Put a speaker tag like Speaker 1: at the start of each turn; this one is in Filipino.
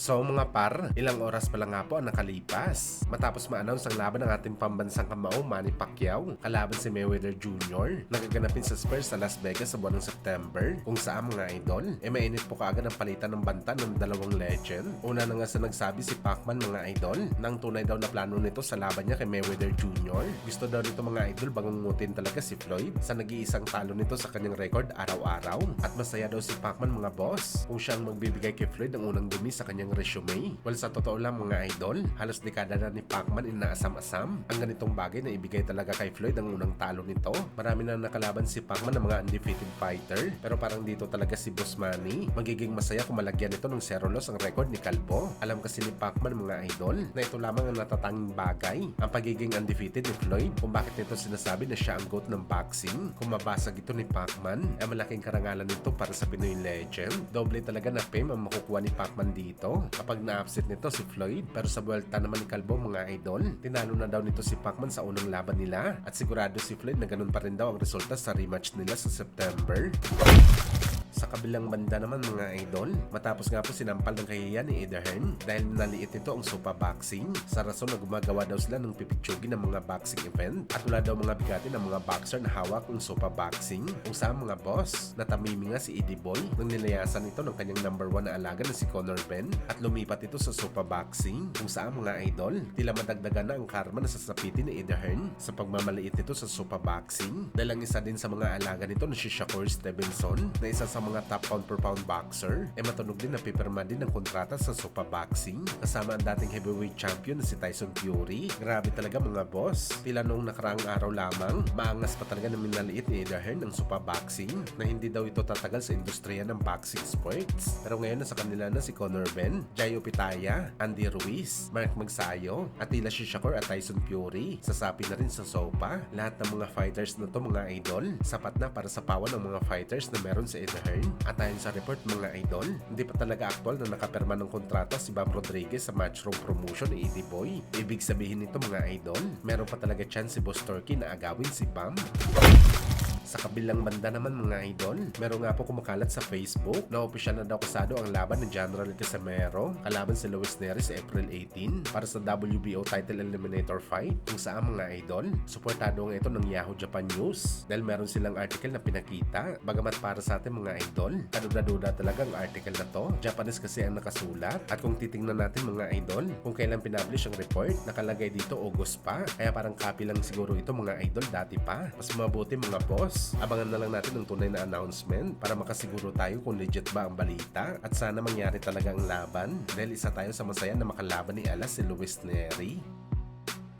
Speaker 1: So mga par, ilang oras pa lang nga po ang nakalipas matapos ma-announce ang laban ng ating pambansang kamao Manny Pacquiao kalaban si Mayweather Jr. Nagaganapin sa Spurs sa Las Vegas sa buwan ng September, kung saan mga idol, mainit po kaagad ang palitan ng banta ng dalawang legend. Una na nga sa nagsabi si Pacman mga idol, nang tunay daw na plano nito sa laban niya kay Mayweather Jr. Gusto daw nito mga idol bangungutin talaga si Floyd sa nag-iisang talo nito sa kanyang record araw-araw. At masaya daw si Pacman mga boss kung siya ang magbibigay kay Floyd ng unang dumi sa kanyang resume. Well, sa totoo lang mga idol, halos dekada na ni Pacman inaasam-asam ang ganitong bagay na ibigay talaga kay Floyd ang unang talo nito. Marami na nakalaban si Pacman ng mga undefeated fighter, pero parang dito talaga si Boss Manny magiging masaya kung malagyan ito ng 0 loss ang record ni Kalbo. Alam kasi ni Pacman mga idol na ito lamang ang natatanging bagay, ang pagiging undefeated ni Floyd, kung bakit nito sinasabi na siya ang GOAT ng boxing. Kung mabasag ito ni Pacman, ay malaking karangalan nito para sa Pinoy legend. Doble talaga na fame ang makukuha ni Pacman dito kapag na-upset nito si Floyd. Pero sa buwelta naman ni Kalbo mga idol, tinalo na daw nito si Pacman sa unang laban nila at sigurado si Floyd na ganun pa rin daw ang resulta sa rematch nila sa September. Sa kabilang banda naman mga idol, matapos nga po sinampal ng kahihiyan ni Eddie Hearn dahil naliit ito ang Supa Boxing sa rason na gumagawa daw sila ng pipitsugin ng mga boxing event at wala daw mga bigati ng mga boxer na hawak ng Supa Boxing, kung saan mga boss natamimi nga si Eddie Boy nang nilayasan ito ng kanyang number 1 na alaga na si Conor Ben at lumipat ito sa Supa Boxing, kung saan mga idol tila madagdagan na ang karma na sasapitin ni Eddie Hearn sa pagmamaliit nito sa Supa Boxing dahil ang isa din sa mga alaga nito na si Shakur Stevenson na isa sa mga top pound per pound boxer matunog din na pipirma din ng kontrata sa Supa Boxing kasama ang dating heavyweight champion na si Tyson Fury. Grabe talaga mga boss, tila nung nakaraang araw lamang maangas pa talaga na minaliit ni Eddie Hearn ng Supa Boxing na hindi daw ito tatagal sa industriya ng boxing sports. Pero ngayon nasa kanila na si Conor Ben, Jayo Pitaya, Andy Ruiz, Mark Magsayo at tila si Shakur at Tyson Fury sasapi na rin sa Supa. Lahat ng mga fighters na to mga idol sapat na para sa pawan ng mga fighters na meron sa Eddie Hearn. At ayon sa report mga idol, hindi pa talaga aktual na nakapirma ng kontrata si Bam Rodriguez sa Matchroom Promotion ni Eddie Boy. Ibig sabihin nito mga idol, meron pa talaga chance si Boss Turkey na agawin si Bam. Sa kabilang banda naman mga idol, meron nga po kumakalat sa Facebook na opisyal na daw kasado ang laban ng General Casimero kalaban si Luis Nery sa April 18 para sa WBO title eliminator fight, kung saan mga idol, suportado nga ito ng Yahoo Japan News dahil meron silang article na pinakita. Bagamat para sa atin mga idol, kaduda-duda talaga ang article na to. Japanese kasi ang nakasulat at kung titingnan natin mga idol, kung kailan pinablish ang report, nakalagay dito August pa, kaya parang copy lang siguro ito mga idol dati pa. Mas mabuti mga boss, abangan na lang natin ang tunay na announcement para makasiguro tayo kung legit ba ang balita at sana mangyari talaga ang laban dahil isa tayo sa masaya na makalaban ni Alas si Luis Nery.